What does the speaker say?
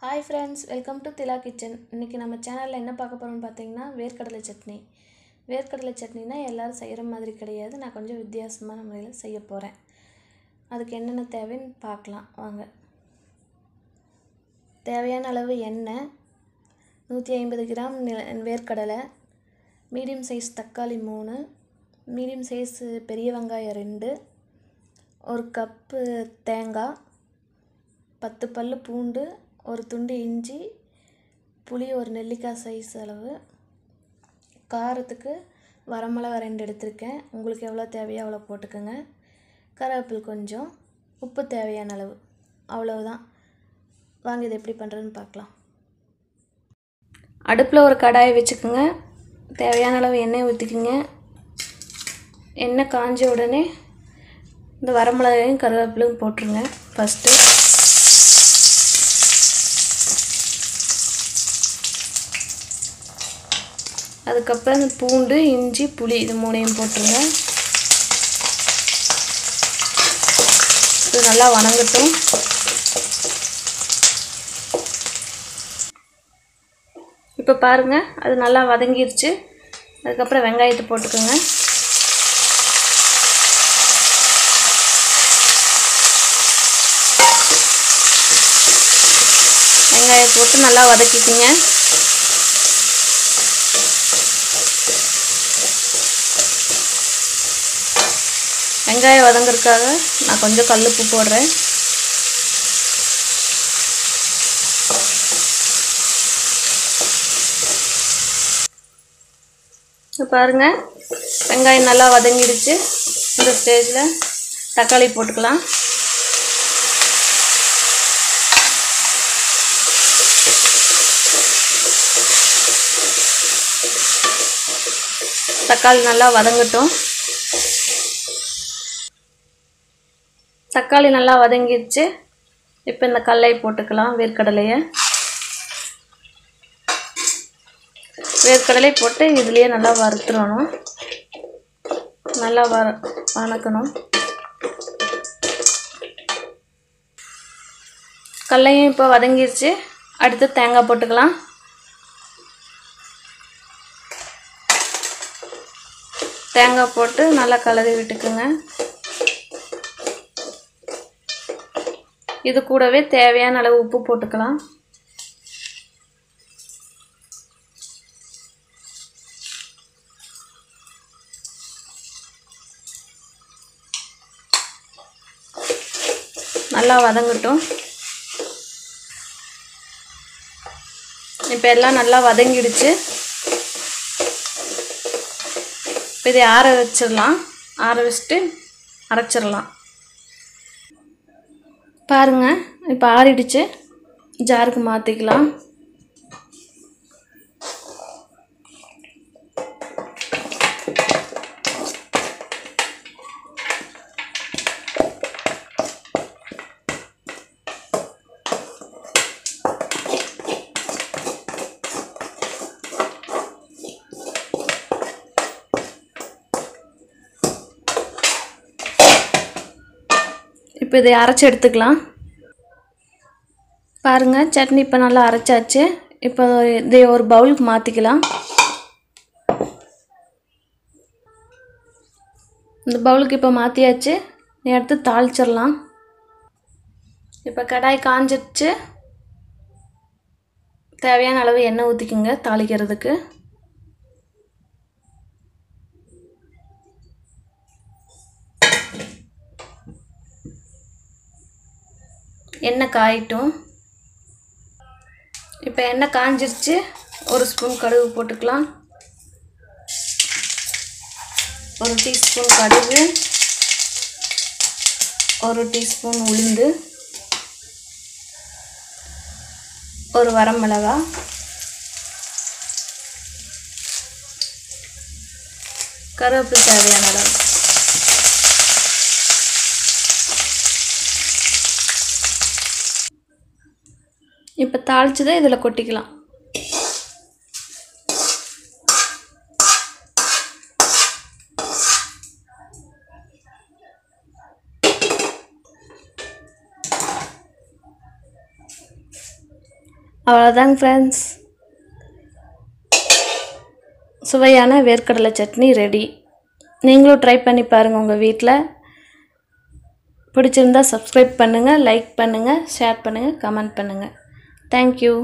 Hi friends, welcome to Thila kitchen. இன்னைக்கு நம்ம சேனல்ல என்ன பார்க்க போறோம்னு பாத்தீங்கன்னா வேர்க்கடலை சட்னி. வேர்க்கடலை சட்னினா எல்லாரும் செய்யற மாதிரி கிடையாது. நான் கொஞ்சம் வித்தியாசமான முறையில செய்ய போறேன். அதுக்கு என்னென்ன தேவைன்னு பார்க்கலாம் வாங்க. தேவையான அளவு எண்ணெய் 150 கிராம் வேர்க்கடலை, மீடியம் சைஸ் தக்காளி 3, மீடியம் சைஸ் பெரிய வெங்காயம் 2, 1 கப் தேங்காய், 10 பல்லு பூண்டு, ஒரு துண்டு இஞ்சி, புளி ஒரு நெல்லிக்காய் சைஸ் அளவு, காரத்துக்கு வரமிளகாய் 2 எடுத்துருக்கேன். உங்களுக்கு எவ்வளோ தேவையோ அவ்வளோ போட்டுக்கோங்க. கருவேப்பிலை கொஞ்சம், உப்பு தேவையான அளவு, அவ்வளவுதான். வாங்க இதை எப்படி பண்ணுறதுன்னு பார்க்கலாம். அடுப்பில் ஒரு கடாயை வச்சுக்கோங்க. தேவையான அளவு எண்ணெய் ஊற்றிக்குங்க. எண்ணெய் காஞ்ச உடனே இந்த வரமிளகாயும் கருவேப்பிலையும் போட்டுருங்க. ஃபஸ்ட்டு அதுக்கப்புறம் இந்த பூண்டு, இஞ்சி, புளி இது மூணையும் போட்டுருங்க. இது நல்லா வணங்கட்டும். இப்போ பாருங்கள், அது நல்லா வதங்கிருச்சு. அதுக்கப்புறம் வெங்காயத்தை போட்டுக்கோங்க. வெங்காயத்தை போட்டு நல்லா வதக்கிக்குங்க. வெங்காயம் வதங்கிறதுக்காக நான் கொஞ்சம் கல்லுப்பு போடுறேன். பாருங்கள், வெங்காயம் நல்லா வதங்கிடுச்சு. இந்த ஸ்டேஜில் தக்காளி போட்டுக்கலாம். தக்காளி நல்லா வதங்கட்டும். தக்காளி நல்லா வதங்கிடுச்சு. இப்போ இந்த கடலையை போட்டுக்கலாம். வேர்க்கடலை போட்டு இதுலேயே நல்லா வறுத்துடணும். நல்லா வணக்கணும். கடலையும் இப்போ வதங்கிடுச்சு. அடுத்து தேங்காய் போட்டுக்கலாம். தேங்காய் போட்டு நல்லா கலரி விட்டுக்குங்க. இது கூடவே தேவையான அளவு உப்பு போட்டுக்கலாம். நல்லா வதங்கட்டும். இப்போ எல்லாம் நல்லா வதங்கிடுச்சு. இதை ஆற வச்சிடலாம். ஆற வச்சுட்டு அரைச்சிடலாம். பாருங்கள், இப்போ ஆறிடுச்சு. ஜாருக்கு மாற்றிக்கலாம். இப்போ இதை அரைச்சி எடுத்துக்கலாம். பாருங்கள், சட்னி இப்போ நல்லா அரைச்சாச்சு. இப்போ இதை ஒரு பவுலுக்கு மாற்றிக்கலாம். இந்த பவுலுக்கு இப்போ மாற்றியாச்சு. எடுத்து தாளிச்சிடலாம். இப்போ கடாய் காஞ்சிடுச்சு. தேவையான அளவு எண்ணெய் ஊற்றிக்குங்க தாளிக்கிறதுக்கு. எண்ணெய் காயட்டும். இப்போ எண்ணெய் காஞ்சிருச்சு. ஒரு ஸ்பூன் கடுகு போட்டுக்கலாம். 1 டீஸ்பூன் கடுகு, 1 டீஸ்பூன் உளுந்து, 1 வரமிளகாய், கருவேப்பிலை தேவையான அளவு. இப்போ தாளிச்சதை இதில் கொட்டிக்கலாம். அவ்வளோதாங்க ஃப்ரெண்ட்ஸ், சுவையான வேர்க்கடலை சட்னி ரெடி. நீங்களும் ட்ரை பண்ணி பாருங்கள் உங்கள் வீட்டில். பிடிச்சிருந்தா சப்ஸ்கிரைப் பண்ணுங்கள், லைக் பண்ணுங்கள், ஷேர் பண்ணுங்கள், கமெண்ட் பண்ணுங்கள். தேங்க்யூ.